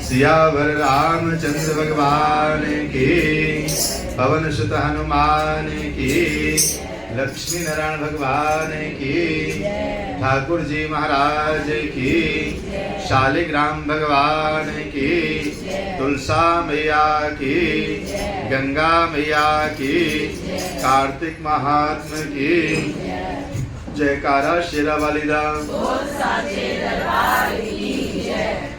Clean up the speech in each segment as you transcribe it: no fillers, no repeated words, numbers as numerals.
सियावर रामचंद्र भगवान की, पवन सुत हनुमान की, लक्ष्मी नारायण भगवान की, ठाकुर जी महाराज की, शालिग्राम भगवान की, तुलसा मैया की, गंगा मैया की, कार्तिक महात्मा की, जयकारा शेरा वालिदा।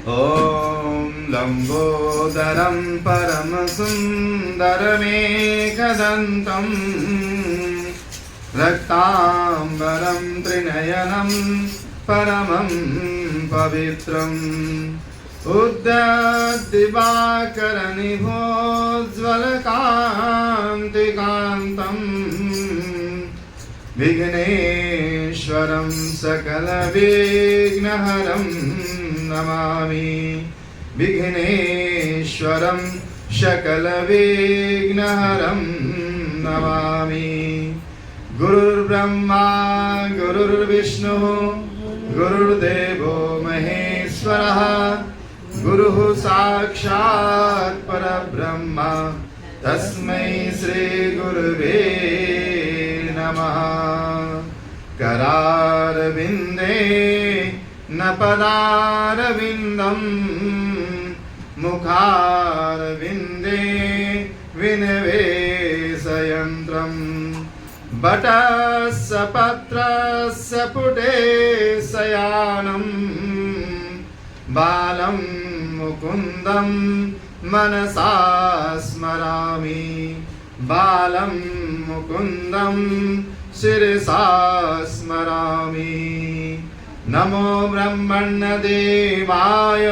ओम लंबोदरम परम सुंदरमेकदंतम रक्तांबरम त्रिनयनम परमं पवित्रम् उद्यद्दिवाकरनिभोज्ज्वलकान्तिकान्तम् विघ्नेश्वरं सकलविघ्नहरं नमामि। विघ्नेश्वरं सकलविघ्नहरं नमामि। गुरुर्ब्रह्मा गुरुर्विष्णुः गुरुर्देवो महेश्वरः, गुरुः साक्षात् परब्रह्म तस्मै श्री गुरुवे नमः। करारविन्दे न पदारविन्दं, मुखारविन्दे विनिवेशयन्त्रम्। बटस्य पत्रस्य पुटे शयानं, बालं मुकुन्दं मनसा स्मरामि। बालं मुकुन्दं शिरसा स्मरामि। नमो ब्रह्मण्यदेवाय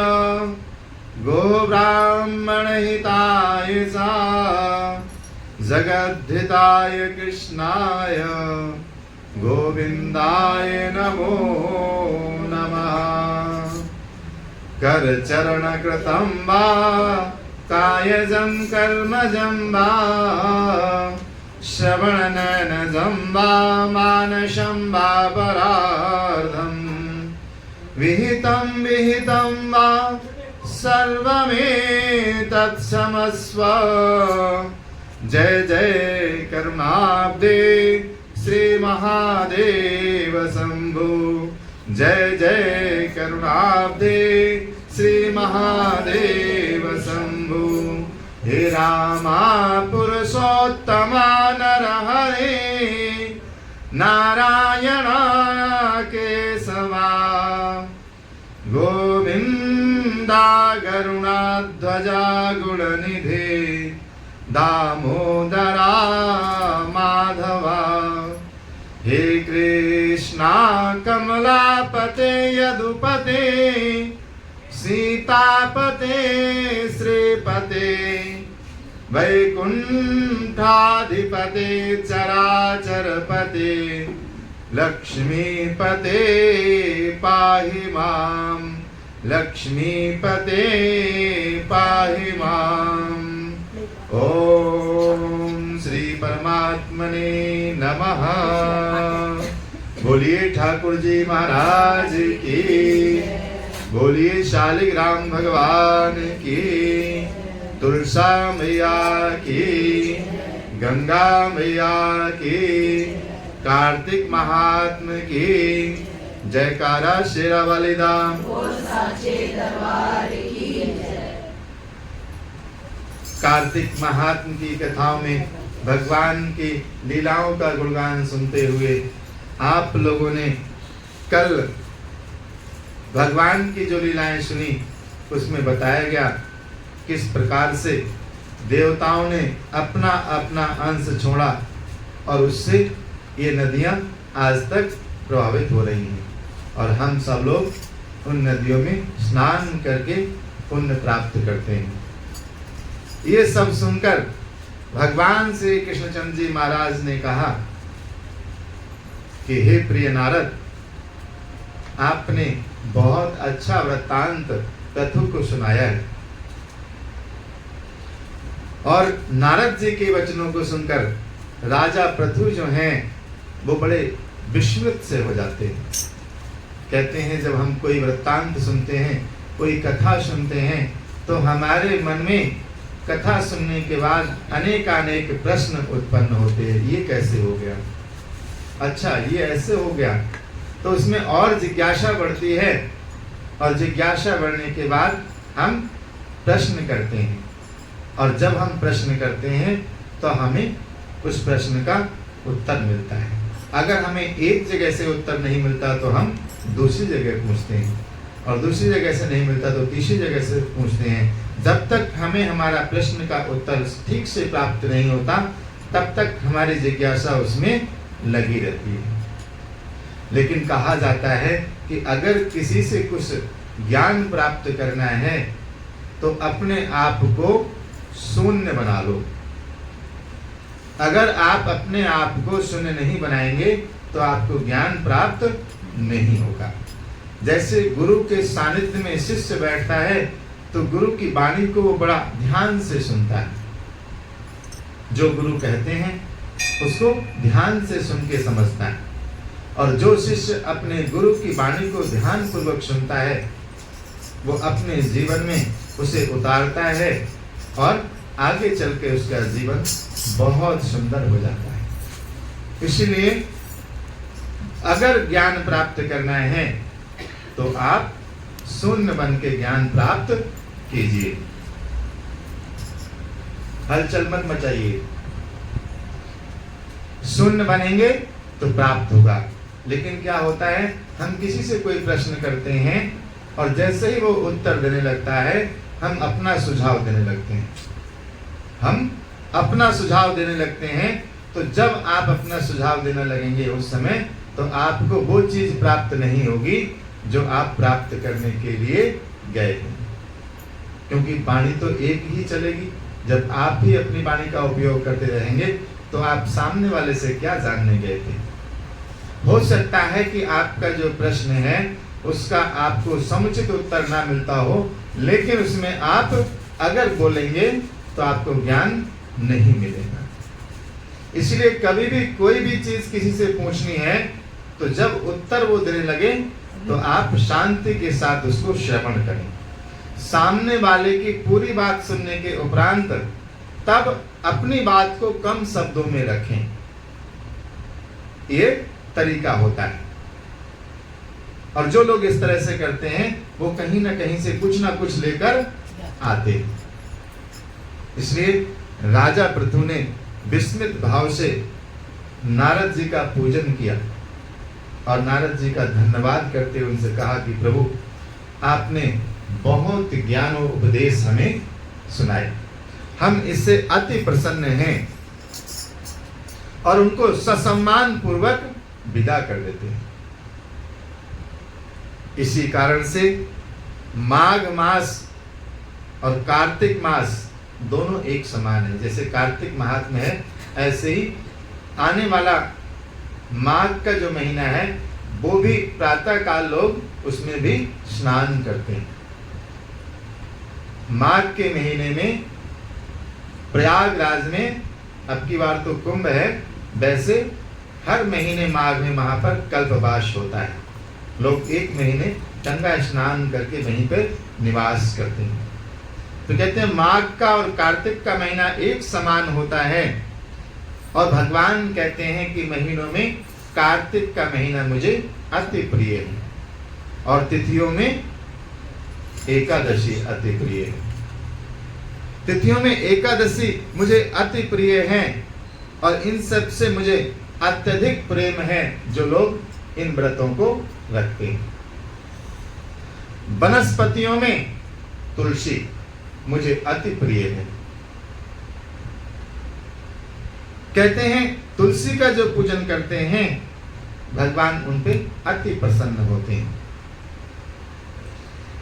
गोब्राह्मणहिताय च जगद्धिताय कृष्णाय गोविन्दाय नमो नमः। करचरणकृतं वा कायजं कर्मजं वा, श्रवणनयनजं वा मानसं वा परार्धम्, विहितं विहितं वा सर्वमेतत्क्षमस्व। जय जय करुणाब्दे श्री महादेव शंभु। जय जय करुणाब्दे श्री महादेव शंभु। हे रामा पुरुषोत्तमा नरहरे, नारायण केशवा, गोविंदा गरुणाध्वजा गुणनिधे, दामोदरा माधवा। हे कृष्णा कमलापते यदुपते, सीतापते श्रीपते, वैकुंठाधिपते चराचरपते, लक्ष्मीपते पाहि मां। लक्ष्मीपते पाहि मां। ओम श्री परमात्मने नमः। बोलिए ठाकुर जी महाराज की, बोलिए शालिग्राम भगवान की, तुलसा मैया की, गंगा मैया की, कार्तिक महात्मा की, जयकारा शेरा वालिदा। कार्तिक महात्म की कथाओं में भगवान की लीलाओं का गुणगान सुनते हुए आप लोगों ने कल भगवान की जो लीलाएं सुनी उसमें बताया गया किस प्रकार से देवताओं ने अपना अपना अंश छोड़ा और उससे ये नदियां आज तक प्रभावित हो रही हैं और हम सब लोग उन नदियों में स्नान करके पुण्य प्राप्त करते हैं। ये सब सुनकर भगवान श्री कृष्णचंद्र जी महाराज ने कहा कि हे प्रिय नारद, आपने बहुत अच्छा वृत्तांत कथु को सुनाया है। और नारद जी के वचनों को सुनकर राजा पृथु जो हैं वो बड़े विस्मित से हो जाते हैं। कहते हैं जब हम कोई वृत्तांत सुनते हैं, कोई कथा सुनते हैं तो हमारे मन में कथा सुनने के बाद अनेकानेक प्रश्न उत्पन्न होते हैं। ये कैसे हो गया, अच्छा ये ऐसे हो गया, तो उसमें और जिज्ञासा बढ़ती है, और जिज्ञासा बढ़ने के बाद हम प्रश्न करते हैं, और जब हम प्रश्न करते हैं तो हमें उस प्रश्न का उत्तर मिलता है। अगर हमें एक जगह से उत्तर नहीं मिलता तो हम दूसरी जगह पूछते हैं, और दूसरी जगह से नहीं मिलता तो तीसरी जगह से पूछते हैं। जब तक हमें हमारा प्रश्न का उत्तर ठीक से प्राप्त नहीं होता तब तक हमारी जिज्ञासा उसमें लगी रहती है। लेकिन कहा जाता है कि अगर किसी से कुछ ज्ञान प्राप्त करना है तो अपने आप को शून्य बना लो। अगर आप अपने आप को शून्य नहीं बनाएंगे तो आपको ज्ञान प्राप्त नहीं होगा। जैसे गुरु के सानिध्य में शिष्य बैठता है तो गुरु की वाणी को वो बड़ा ध्यान से सुनता है, जो गुरु कहते हैं उसको ध्यान से सुन के समझता है, और जो शिष्य अपने गुरु की वाणी को ध्यान पूर्वक सुनता है वो अपने जीवन में उसे उतारता है, और आगे चल के उसका जीवन बहुत सुंदर हो जाता है। इसलिए अगर ज्ञान प्राप्त करना है तो आप शून्य बन के ज्ञान प्राप्त कीजिए, हलचल मत मचाइए। शून्य बनेंगे तो प्राप्त होगा। लेकिन क्या होता है, हम किसी से कोई प्रश्न करते हैं और जैसे ही वो उत्तर देने लगता है हम अपना सुझाव देने लगते हैं। हम अपना सुझाव देने लगते हैं, तो जब आप अपना सुझाव देने लगेंगे उस समय तो आपको वो चीज प्राप्त नहीं होगी जो आप प्राप्त करने के लिए गए हैं। क्योंकि वाणी तो एक ही चलेगी। जब आप ही अपनी वाणी का उपयोग करते रहेंगे तो आप सामने वाले से क्या जानने गए थे। हो सकता है कि आपका जो प्रश्न है उसका आपको समुचित उत्तर ना मिलता हो, लेकिन उसमें आप अगर बोलेंगे तो आपको ज्ञान नहीं मिलेगा। इसलिए कभी भी कोई भी चीज किसी से पूछनी है तो जब उत्तर वो देने लगे तो आप शांति के साथ उसको श्रवण करें। सामने वाले की पूरी बात सुनने के उपरांत तब अपनी बात को कम शब्दों में रखें। ये तरीका होता है। और जो लोग इस तरह से करते हैं वो कहीं ना कहीं से कुछ ना कुछ लेकर आते हैं। इसलिए राजा पृथु ने विस्मित भाव से नारद जी का पूजन किया और नारद जी का धन्यवाद करते हुए उनसे कहा कि प्रभु आपने बहुत ज्ञान और उपदेश हमें सुनाए, हम इससे अति प्रसन्न हैं, और उनको ससम्मान पूर्वक विदा कर देते हैं। इसी कारण से माघ मास और कार्तिक मास दोनों एक समान है। जैसे कार्तिक महात्म्य है, ऐसे ही आने वाला माघ का जो महीना है वो भी प्रातः काल लोग उसमें भी स्नान करते हैं। माघ के महीने में प्रयागराज में अब की बार तो कुंभ है, वैसे हर महीने माघ में वहां पर कल्पवास होता है। लोग एक महीने गंगा स्नान करके वहीं पर निवास करते हैं। तो कहते हैं माघ का और कार्तिक का महीना एक समान होता है, और भगवान कहते हैं कि महीनों में कार्तिक का महीना मुझे अति प्रिय है, और तिथियों में एकादशी अति प्रिय है। तिथियों में एकादशी मुझे अति प्रिय है, और इन सब से मुझे अत्यधिक प्रेम है जो लोग इन व्रतों को रखते हैं। वनस्पतियों में तुलसी मुझे अति प्रिय है। कहते हैं तुलसी का जो पूजन करते हैं भगवान उन पे अति प्रसन्न होते हैं।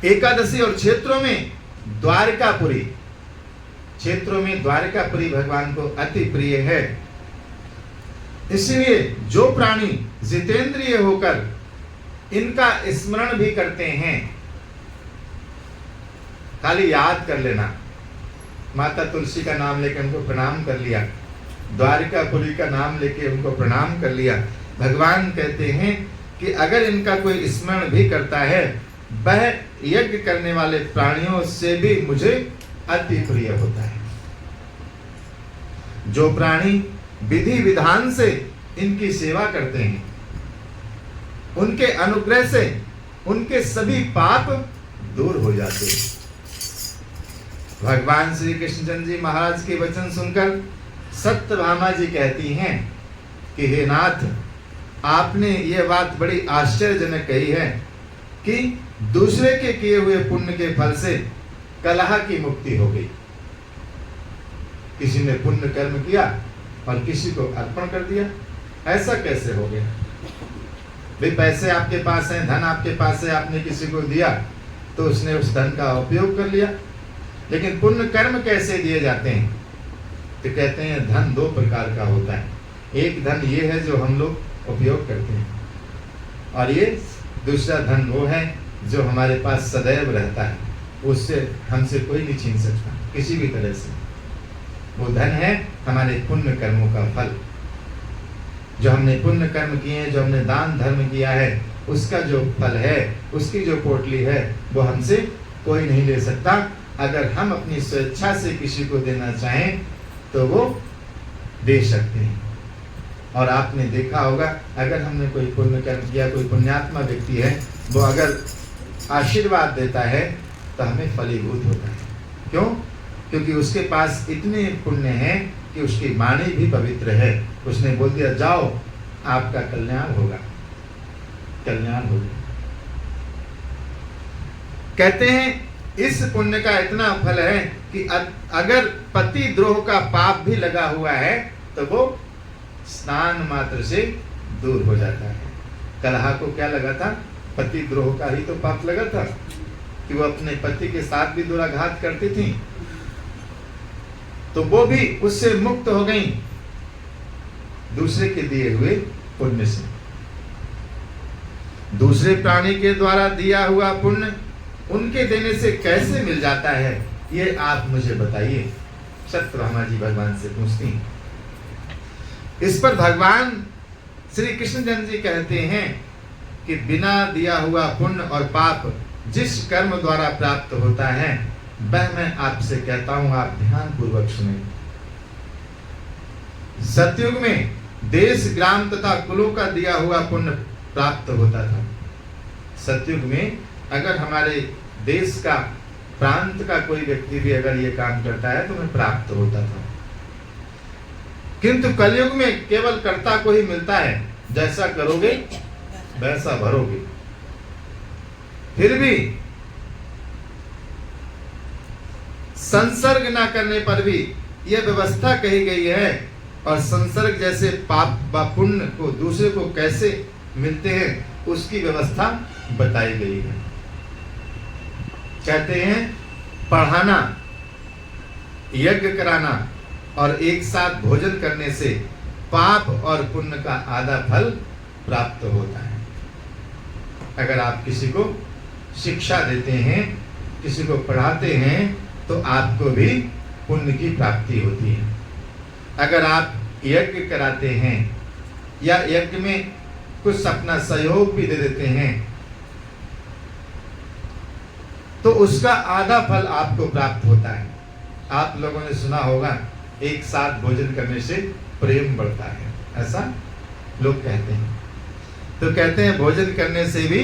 एकादशी और क्षेत्रों में द्वारकापुरी, क्षेत्रों में द्वारकापुरी भगवान को अति प्रिय है। इसलिए जो प्राणी जितेंद्रिय होकर इनका स्मरण भी करते हैं, खाली याद कर लेना, माता तुलसी का नाम लेकर उनको प्रणाम कर लिया, द्वारकापुरी का नाम लेके उनको प्रणाम कर लिया। भगवान कहते हैं कि अगर इनका कोई स्मरण भी करता है वह यज्ञ करने वाले प्राणियों से भी मुझे अति प्रिय होता है। जो प्राणी विधि विधान से इनकी सेवा करते हैं, उनके अनुग्रह से उनके सभी पाप दूर हो जाते हैं। भगवान श्री कृष्णचंद्र जी महाराज के वचन सुनकर सत्यभामा जी कहती हैं कि हे नाथ, आपने ये बात बड़ी आश्चर्यजनक कही है कि दूसरे के किए हुए पुण्य के फल से कलह की मुक्ति हो गई। किसी ने पुण्य कर्म किया और किसी को अर्पण कर दिया, ऐसा कैसे हो गया? भाई पैसे आपके पास हैं, धन आपके पास है, आपने किसी को दिया तो उसने उस धन का उपयोग कर लिया। लेकिन पुण्य कर्म कैसे दिए जाते हैं? तो कहते हैं धन दो प्रकार का होता है। एक धन ये है जो हम लोग उपयोग करते हैं, और ये दूसरा धन वो है जो हमारे पास सदैव रहता है, उससे हमसे कोई नहीं छीन सकता किसी भी तरह से। वो धन है हमारे पुण्य कर्मों का फल। जो हमने पुण्य कर्म किए हैं, जो हमने दान धर्म किया है, उसका जो फल है, उसकी जो पोटली है, वो हमसे कोई नहीं ले सकता। अगर हम अपनी स्वेच्छा से किसी को देना चाहें तो वो दे सकते हैं। और आपने देखा होगा, अगर हमने कोई पुण्य कर्म किया, कोई पुण्यात्मा व्यक्ति है, वो अगर आशीर्वाद देता है तो हमें फलीभूत होता है। क्यों? क्योंकि उसके पास इतने पुण्य हैं कि उसकी वाणी भी पवित्र है। उसने बोल दिया जाओ, आपका कल्याण होगा, कल्याण होगा। कहते हैं इस पुण्य का इतना फल है कि अगर पति द्रोह का पाप भी लगा हुआ है तो वो स्नान मात्र से दूर हो जाता है। कलह को क्या लगा था? पति द्रोह का ही तो पाप लगा था कि वो अपने पति के साथ भी दुराघात करती थी, तो वो भी उससे मुक्त हो गई दूसरे के दिए हुए पुण्य से। दूसरे प्राणी के द्वारा दिया हुआ पुण्य उनके देने से कैसे मिल जाता है, ये आप मुझे बताइए। सत्यभामा जी भगवान से पूछती हैं। इस पर भगवान श्री कृष्णचंद्र जी कहते हैं कि बिना दिया हुआ पुण्य और पाप जिस कर्म द्वारा प्राप्त होता है, वह मैं आपसे कहता हूं, आप ध्यान पूर्वक सुने। सतयुग में देश ग्राम तथा कुलों का दिया हुआ पुण्य प्राप्त होता था। सतयुग में अगर हमारे देश का, प्रांत का कोई व्यक्ति भी अगर ये काम करता है तो हमें प्राप्त होता था। किंतु कलयुग में केवल कर्ता को ही मिलता है, जैसा करोगे वैसा भरोगे। फिर भी संसर्ग ना करने पर भी यह व्यवस्था कही गई है, और संसर्ग जैसे पाप व पुण्य को दूसरे को कैसे मिलते हैं उसकी व्यवस्था बताई गई है। कहते हैं पढ़ाना, यज्ञ कराना और एक साथ भोजन करने से पाप और पुण्य का आधा फल प्राप्त होता है। अगर आप किसी को शिक्षा देते हैं, किसी को पढ़ाते हैं, तो आपको भी पुण्य की प्राप्ति होती है। अगर आप यज्ञ कराते हैं या यज्ञ में कुछ अपना सहयोग भी दे देते हैं तो उसका आधा फल आपको प्राप्त होता है। आप लोगों ने सुना होगा एक साथ भोजन करने से प्रेम बढ़ता है, ऐसा लोग कहते हैं। तो कहते हैं भोजन करने से भी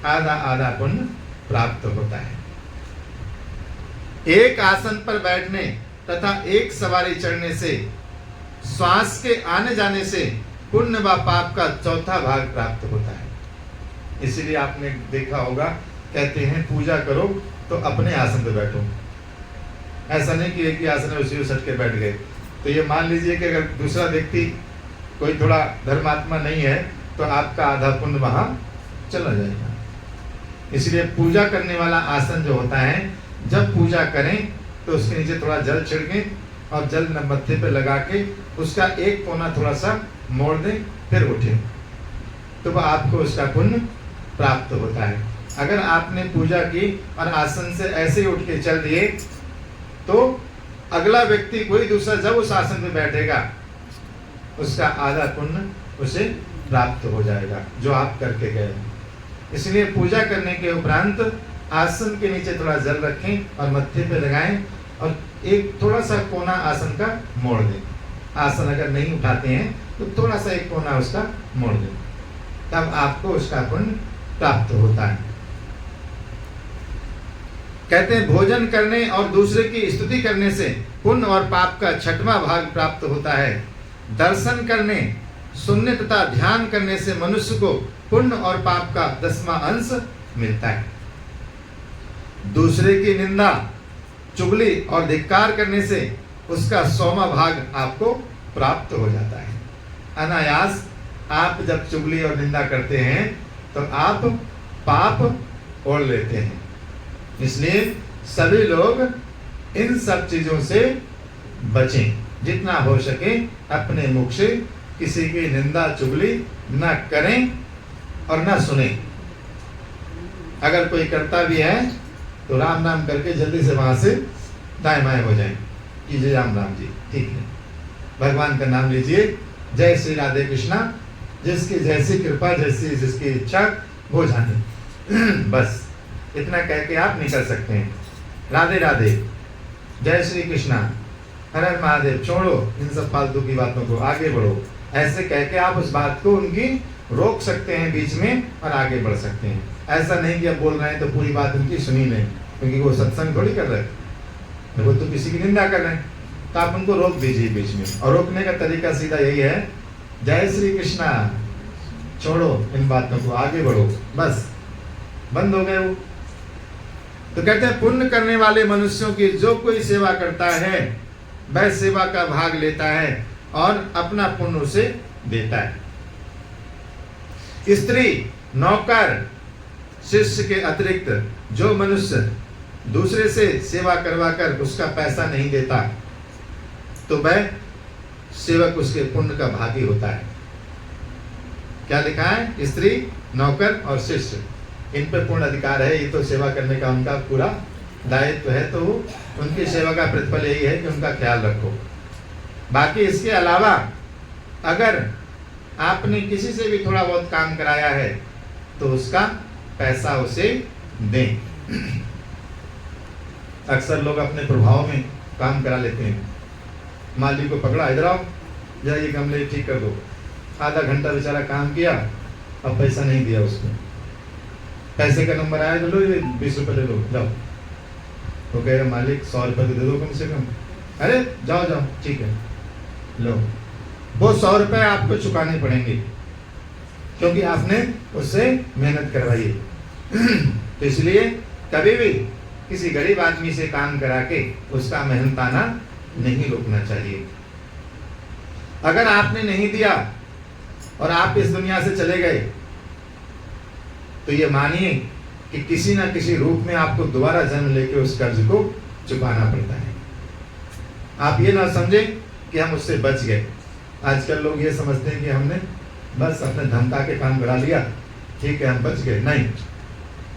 आधा आधा पुण्य प्राप्त होता है। एक आसन पर बैठने तथा एक सवारी चढ़ने से, श्वास के आने जाने से पुण्य व पाप का चौथा भाग प्राप्त होता है। इसीलिए आपने देखा होगा, कहते हैं पूजा करो तो अपने आसन पर बैठो। ऐसा नहीं कि एक ही आसन है उसी को सट के बैठ गए। तो ये मान लीजिए कि अगर दूसरा व्यक्ति कोई थोड़ा धर्मात्मा नहीं है तो आपका आधा पुण्य वहां चला जाएगा। इसलिए पूजा करने वाला आसन जो होता है, जब पूजा करें तो उसके नीचे थोड़ा जल छिड़कें और जल मत्थे पे लगा के उसका एक कोना थोड़ा सा मोड़ दें, फिर उठें, तो वह आपको उसका पुण्य प्राप्त होता है। अगर आपने पूजा की और आसन से ऐसे ही उठ के चल दिए तो अगला व्यक्ति कोई दूसरा जब उस आसन पे बैठेगा उसका आधा पुण्य उसे प्राप्त हो जाएगा जो आप करके गए। इसलिए पूजा करने के उपरांत आसन के नीचे थोड़ा जल रखें और मत्थे पे लगाएं और एक थोड़ा सा कोना आसन का मोड़ दें। आसन अगर नहीं उठाते हैं तो थोड़ा सा एक कोना उसका मोड़ दें, तब आपको उसका पुण्य प्राप्त होता है। कहते हैं भोजन करने और दूसरे की स्तुति करने से पुण्य और पाप का 6वां भाग प्राप्त होता है। दर्शन करने, सुनने तथा ध्यान करने से मनुष्य को पुण्य और पाप का 10वां अंश मिलता है। दूसरे की निंदा, चुगली और धिक्कार करने से उसका 100वां भाग आपको प्राप्त हो जाता है। अनायास आप जब चुगली और निंदा करते हैं तो आप पाप ओढ़ लेते हैं। इसलिए सभी लोग इन सब चीजों से बचें, जितना हो सके अपने मुख से किसी की निंदा चुगली न करें और न सुने। अगर कोई करता भी है तो राम नाम करके जल्दी से वहां से दाएं बाएं हो जाएं, कीजिए राम राम जी, ठीक है, भगवान का नाम लीजिए, जय श्री राधे कृष्णा, जिसकी जैसी कृपा, जैसी जिसकी इच्छा वो जाने। बस इतना कह के आप निकल सकते हैं। राधे राधे, जय श्री कृष्णा, हर हर महादेव, छोड़ो इन सब फालतू की बातों को, आगे बढ़ो, ऐसे कह के आप उस बात को उनकी रोक सकते हैं बीच में और आगे बढ़ सकते हैं। ऐसा नहीं कि अब बोल रहे हैं तो पूरी बात उनकी सुनी नहीं, क्योंकि वो सत्संग थोड़ी कर रहे हैं, वो तो किसी की निंदा कर रहे हैं, तो आप उनको रोक दीजिए बीच में। और रोकने का तरीका सीधा यही है, जय श्री कृष्णा, छोड़ो इन बातों को, आगे बढ़ो, बस बंद हो गए वो। तो कहते हैं पुण्य करने वाले मनुष्यों की जो कोई सेवा करता है वह सेवा का भाग लेता है और अपना पुण्य उसे देता है। स्त्री, नौकर, शिष्य के अतिरिक्त जो मनुष्य दूसरे से सेवा करवाकर उसका पैसा नहीं देता तो वह सेवक उसके पुण्य का भागी होता है। क्या लिखा है? स्त्री, नौकर और शिष्य, इन पर पूर्ण अधिकार है। ये तो सेवा करने का उनका पूरा दायित्व है, तो उनकी सेवा का प्रतिफल यही है कि उनका ख्याल रखो। बाकी इसके अलावा अगर आपने किसी से भी थोड़ा बहुत काम कराया है तो उसका पैसा उसे दें। अक्सर लोग अपने प्रभाव में काम करा लेते हैं। माली को पकड़ा, इधर आओ, जरा ये गमले ठीक कर दो। आधा घंटा बेचारा काम किया, अब पैसा नहीं दिया उसको। पैसे का नंबर आया तो लो, ये 20 रुपये ले लो, जाओ। तो कह रहे मालिक 100 रुपये दे दो कम से कम। अरे जाओ जाओ, ठीक है, लो। वो 100 रुपये आपको चुकाने पड़ेंगे क्योंकि आपने उससे मेहनत करवाई है। तो इसलिए कभी भी किसी गरीब आदमी से काम करा के उसका मेहनताना नहीं रोकना चाहिए। अगर आपने नहीं दिया और आप इस दुनिया से चले गए तो ये मानिए कि किसी ना किसी रूप में आपको दोबारा जन्म लेके उस कर्ज को चुकाना पड़ता है। आप ये ना समझें कि हम उससे बच गए। आजकल लोग ये समझते हैं कि हमने बस अपने धमका के काम करा लिया, ठीक है, हम बच गए। नहीं,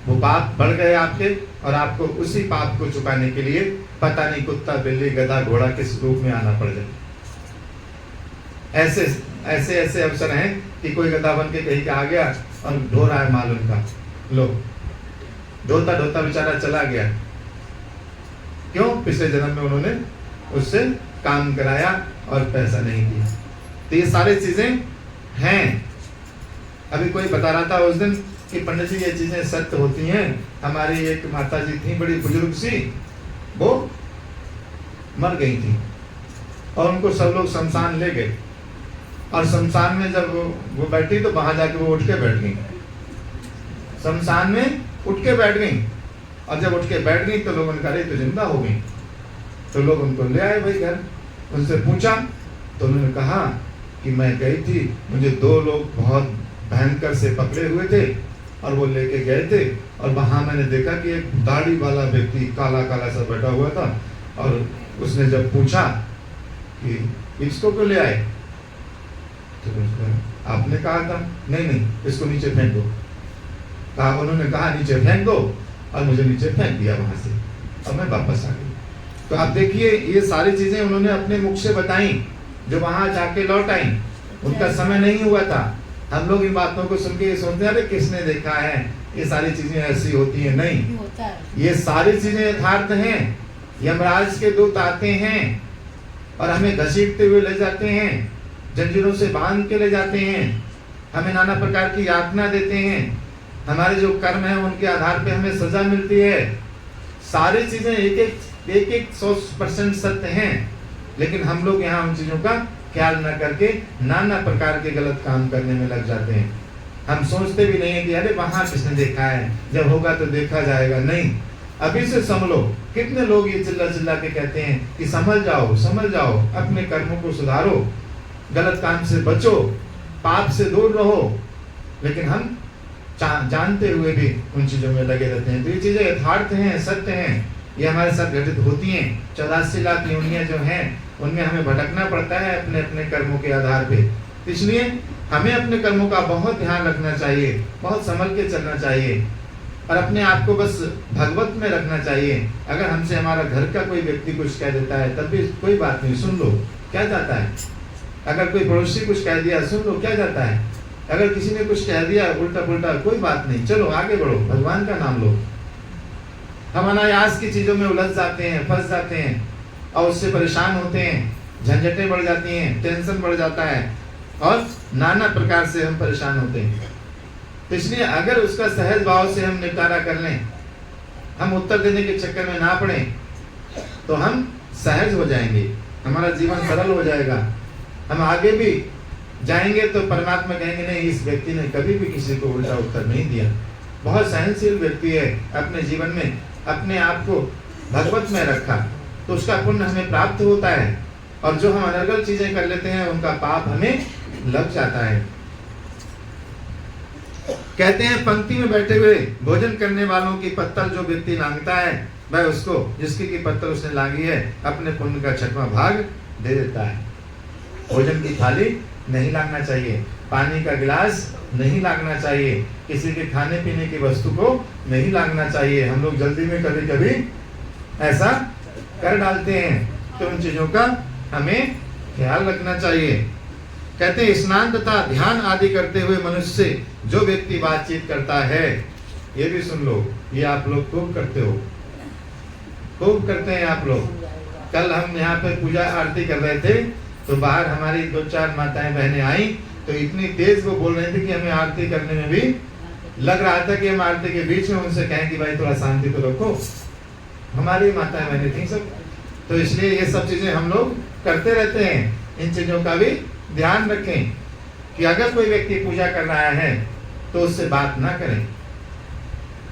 वो पाप बढ़ गए आपके और आपको उसी पाप को चुकाने के लिए पता नहीं कुत्ता, बिल्ली, गधा, घोड़ा किस रूप में आना पड़ जाए। ऐसे ऐसे ऐसे अवसर हैं कि कोई गधा बन के कहीं का आ गया और ढो रहा है माल उनका, लो, ढोता ढोता बेचारा चला गया। क्यों? पिछले जन्म में उन्होंने उससे काम कराया और पैसा नहीं दिया। तो ये सारी चीजें हैं। अभी कोई बता रहा था उस दिन कि पंडित जी ये चीजें सत्य होती हैं। हमारी एक माता जी थी, बड़ी बुजुर्ग सी, वो मर गई थी और उनको सब लोग शमशान ले गए। और शमशान में जब वो बैठी तो वहां जाके वो उठ के बैठ गई। शमशान में उठ के बैठ गई और जब उठ के बैठ गई तो लोगों ने कहा तो जिंदा हो गई। तो लोग उनको ले आए भाई घर, उनसे पूछा तो उन्होंने कहा कि मैं गई थी, मुझे 2 लोग बहुत भयंकर से पकड़े हुए थे और वो लेके गए थे और वहां मैंने देखा कि एक दाढ़ी वाला व्यक्ति काला काला सा बैठा हुआ था और उसने जब पूछा कि इसको क्यों ले आए तो आपने कहा था नहीं इसको नीचे फेंक दो। कहा, उन्होंने कहा नीचे फेंक दो और मुझे नीचे फेंक दिया वहां से और मैं वापस आ गई। तो आप देखिए ये सारी चीजें उन्होंने अपने मुख से बताई जो वहां जाके लौट आई। उनका समय नहीं हुआ था हम लोग इन बातों को सुन के ये सोचते हैं अरे किसने देखा है, ये सारी चीजें ऐसी होती हैं। नहीं, ये सारी चीजें यथार्थ हैं। यमराज के दूत आते हैं और हमें घसीटते हुए ले जाते हैं, जंजीरों से बांध के ले जाते हैं, हमें नाना प्रकार की यातना देते हैं, हमारे जो कर्म है उनके आधार पे हमें सजा मिलती है। सारी चीजें एक 100% सत्य हैं, लेकिन हम लोग यहाँ उन चीजों का ख्याल न करके नाना प्रकार के गलत काम करने में लग जाते हैं। हम सोचते भी नहीं है कि अरे वहां किसने देखा है, जब होगा तो देखा जाएगा। नहीं, अभी से समझ लो। कितने लोग ये चिल्ला चिल्ला के कहते हैं कि समझ जाओ, अपने कर्मों को सुधारो, गलत काम से बचो, पाप से दूर रहो, लेकिन हम जानते हुए भी उन चीजों में लगे रहते हैं। तो ये चीजें यथार्थ हैं, सत्य हैं, ये हमारे साथ घटित होती हैं। 84 लाख योनियां जो हैं उनमें हमें भटकना पड़ता है अपने अपने कर्मों के आधार पे। इसलिए हमें अपने कर्मों का बहुत ध्यान रखना चाहिए, बहुत संभल के चलना चाहिए और अपने आप को बस भगवत में रखना चाहिए। अगर हमसे हमारा घर का कोई व्यक्ति कुछ कह देता है तब भी कोई बात नहीं, सुन लो, क्या जाता है। अगर कोई पड़ोसी कुछ कह दिया, सुन लो, क्या जाता है। अगर किसी ने कुछ कह दिया उल्टा पुल्टा, कोई बात नहीं, चलो आगे बढ़ो, भगवान का नाम लो। हम अनायास की चीजों में उलझ जाते हैं, फंस जाते हैं और उससे परेशान होते हैं, झंझटें बढ़ जाती हैं, टेंशन बढ़ जाता है और नाना प्रकार से हम परेशान होते हैं। तो इसलिए अगर उसका सहज भाव से हम निपटारा कर लें, हम उत्तर देने के चक्कर में ना पड़े, तो हम सहज हो जाएंगे, हमारा जीवन सरल हो जाएगा। हम आगे भी जाएंगे तो परमात्मा कहेंगे नहीं, इस व्यक्ति ने कभी भी किसी को उल्टा उत्तर नहीं दिया, बहुत सहनशील व्यक्ति है, अपने जीवन में अपने आप को भगवत में रखा, तो उसका पुण्य हमें प्राप्त होता है। और जो हम अनर्गल चीजें कर लेते हैं उनका पाप हमें लग जाता है। कहते हैं पंक्ति में बैठे हुए भोजन करने वालों की पत्तल जो व्यक्ति लांघता है, वह उसको जिसकी की पत्तल उसने लांघी है अपने पुण्य का 6वां भाग दे देता है। भोजन की थाली नहीं लांघना चाहिए, पानी का गिलास नहीं लांघना चाहिए, किसी के खाने पीने की वस्तु को नहीं लांघना चाहिए। हम लोग जल्दी में कभी कभी ऐसा कर डालते हैं, तो उन चीजों का हमें ख्याल रखना चाहिए। कहते हैं स्नान तथा ध्यान आदि करते हुए मनुष्य से जो व्यक्ति बातचीत करता है, ये भी सुन लो, ये आप लोग खूब करते हो, खूब करते हैं आप लोग। कल हम यहाँ पे पूजा आरती कर रहे थे तो बाहर हमारी 2-4 माताएं बहनें आई, तो इतनी तेज वो बोल रहे थे कि हमें आरती करने में भी लग रहा था कि हम आरती के बीच में उनसे कहें कि भाई थोड़ा शांति तो रखो। हमारी माताएं बहनें थी सब, तो इसलिए ये सब चीजें हम लोग करते रहते हैं। इन चीजों का भी ध्यान रखें कि अगर कोई व्यक्ति पूजा कर रहा है तो उससे बात ना करें,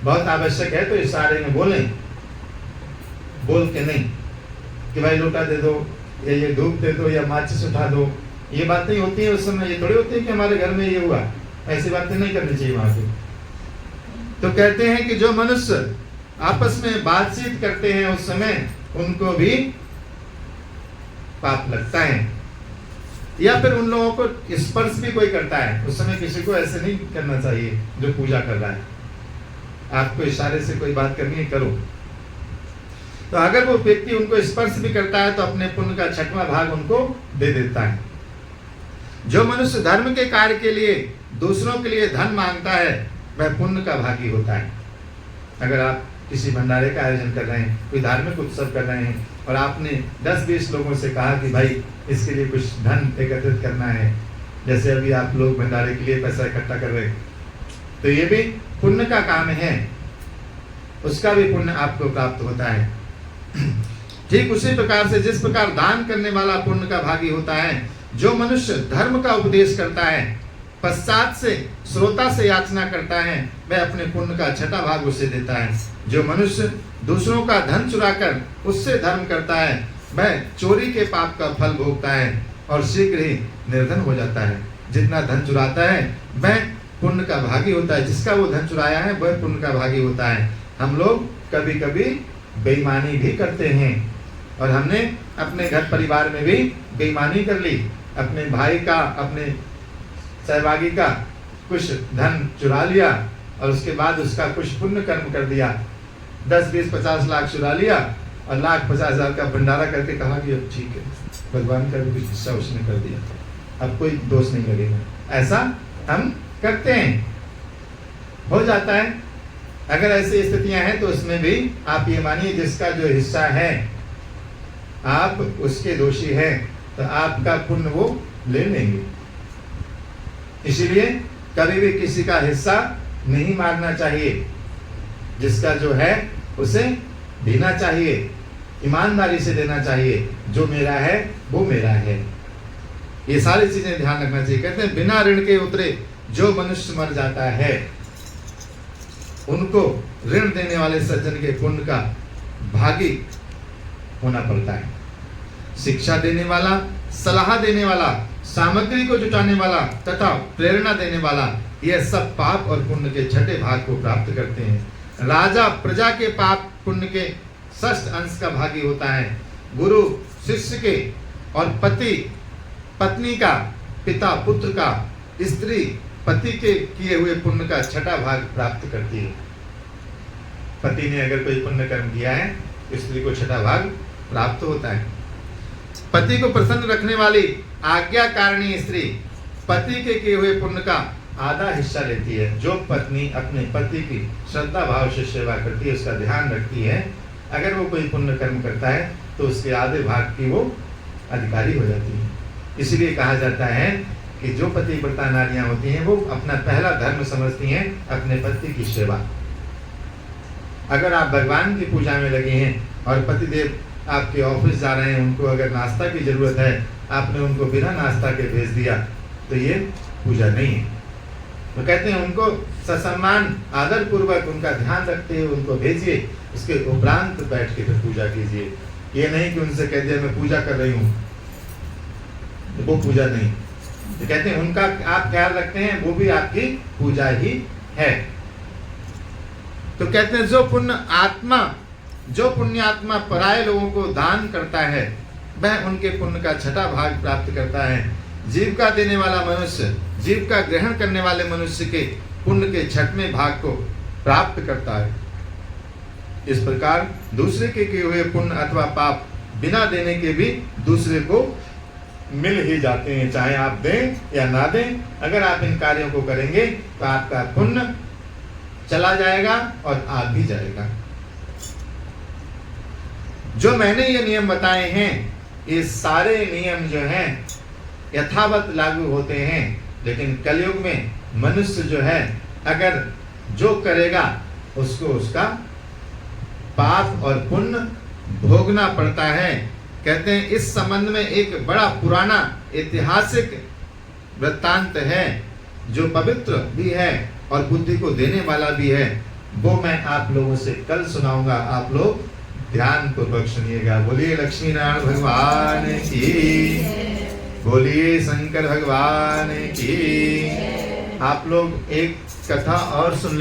बहुत आवश्यक है तो इशारे में बोलें, बोल के नहीं कि भाई लोटा दे दो या ये धूप दे दो या माचिस उठा दो। ये बातें होती है उस समय, ये थोड़ी होती है कि हमारे घर में ये हुआ, ऐसी बातें नहीं करनी चाहिए वहां पे। तो कहते हैं कि जो मनुष्य आपस में बातचीत करते हैं उस समय उनको भी पाप लगता है। या फिर उन लोगों को स्पर्श भी कोई करता है उस समय, किसी को ऐसे नहीं करना चाहिए जो पूजा कर रहा है। आपको इशारे से कोई बात करनी है, करो। तो अगर वो व्यक्ति उनको स्पर्श भी करता है तो अपने पुण्य का 6वां भाग उनको दे देता है। जो मनुष्य धर्म के कार्य के लिए दूसरों के लिए धन मांगता है वह पुण्य का भागी होता है। अगर आप किसी भंडारे का आयोजन कर रहे हैं, कोई धार्मिक उत्सव कर रहे हैं और आपने 10-20 लोगों से कहा कि भाई इसके लिए कुछ धन एकत्रित करना है, जैसे अभी आप लोग भंडारे के लिए पैसा इकट्ठा कर रहे हैं, तो ये भी पुण्य का काम है, उसका भी पुण्य आपको प्राप्त होता है। ठीक उसी प्रकार से जिस प्रकार दान करने वाला पुण्य का भागी होता है, जो मनुष्य धर्म का उपदेश करता है पश्चात से श्रोता से याचना करता है वह अपने पुण्य का 6वां भाग उसे देता है। जो मनुष्य दूसरों का धन चुराकर उससे धर्म करता है वह चोरी के पाप का फल भोगता है और शीघ्र ही निर्धन हो जाता है। जितना धन चुराता है वह पुण्य का भागी होता है, जिसका वो धन चुराया है वह पुण्य का भागी होता है। हम लोग कभी कभी बेईमानी भी करते हैं और हमने अपने घर परिवार में भी बेईमानी कर ली, अपने भाई का, अपने सहभागी का कुछ धन चुरा लिया और उसके बाद उसका कुछ पुण्य कर्म कर दिया, 10, 20, 50 लाख चुरा लिया और 1,50,000 का भंडारा करके कहा कि अब ठीक है, भगवान का भी कुछ हिस्सा उसने कर दिया, अब कोई दोष नहीं लगेगा। ऐसा हम करते हैं, हो जाता है। अगर ऐसी स्थितियां हैं तो उसमें भी आप ये मानिए जिसका जो हिस्सा है आप उसके दोषी हैं, तो आपका पुण्य वो ले लेंगे। इसीलिए कभी भी किसी का हिस्सा नहीं मारना चाहिए, जिसका जो है उसे देना चाहिए, ईमानदारी से देना चाहिए। जो मेरा है वो मेरा है, ये सारी चीजें ध्यान रखना चाहिए। कहते हैं बिना ऋण के उतरे जो मनुष्य मर जाता है, उनको ऋण देने वाले सज्जन के पुण्य का भागी होना पड़ता है। शिक्षा देने वाला, सलाह देने वाला, सामग्री को जुटाने वाला तथा प्रेरणा देने वाला, यह सब पाप और पुण्य के छठे भाग को प्राप्त करते हैं। राजा प्रजा के पाप पुण्य के षष्ठ अंश का भागी होता है। गुरु शिष्य के और पति पत्नी का, पिता पुत्र का, स्त्री पति के किए हुए पुण्य का छठा भाग प्राप्त करती है। पति ने अगर कोई पुण्य कर्म किया है तो स्त्री को छठा भाग प्राप्त होता है। पति को प्रसन्न रखने वाली आज्ञाकारिणी स्त्री पति के किए हुए पुण्य का आधा हिस्सा लेती है। जो पत्नी अपने पति की श्रद्धा भाव से सेवा करती है, उसका ध्यान रखती है, अगर वो कोई पुण्य कर्म करता है तो उसके आधे भाग की वो अधिकारी हो जाती है। इसलिए कहा जाता है कि जो पतिव्रता नारियां होती हैं वो अपना पहला धर्म समझती हैं अपने पति की सेवा। अगर आप भगवान की पूजा में लगे हैं और पतिदेव आपके ऑफिस जा रहे हैं, उनको अगर नाश्ता की जरूरत है, आपने उनको बिना नाश्ता के भेज दिया, तो ये पूजा नहीं है। तो कहते हैं उनको ससम्मान आदर पूर्वक उनका ध्यान रखते हुए उनको भेजिए, उसके उपरांत बैठ के फिर पूजा कीजिए। ये नहीं कि उनसे कह दिया मैं पूजा कर रही हूँ, वो पूजा नहीं। तो कहते हैं उनका आप ख्याल रखते हैं, वो भी आपकी पूजा ही है। तो कहते हैं जो पुण्यात्मा पराये लोगों को दान करता है, वह उनके पुण्य का छठा भाग प्राप्त करता है। जीविका देने वाला मनुष्य जीविका ग्रहण करने वाले मनुष्य के पुण्य के छठवें भाग को प्राप्त करता है। इस प्रकार दूसरे के किए हुए पुण्य अथवा पाप बिना देने के भी दूसरे को मिल ही जाते हैं, चाहे आप दें या ना दें। अगर आप इन कार्यों को करेंगे तो आपका पुण्य चला जाएगा और आ भी जाएगा। जो मैंने ये नियम बताए हैं, ये सारे नियम जो हैं यथावत लागू होते हैं, लेकिन कलयुग में मनुष्य जो है अगर जो करेगा उसको उसका पाप और पुण्य भोगना पड़ता है। कहते हैं इस संबंध में एक बड़ा पुराना ऐतिहासिक वृत्तांत है जो पवित्र भी है और बुद्धि को देने वाला भी है। वो मैं आप लोगों से कल सुनाऊंगा, आप लोग ध्यान पूर्वक सुनिएगा। बोलिए लक्ष्मी नारायण भगवान की, बोलिए शंकर भगवान की। आप लोग एक कथा और सुन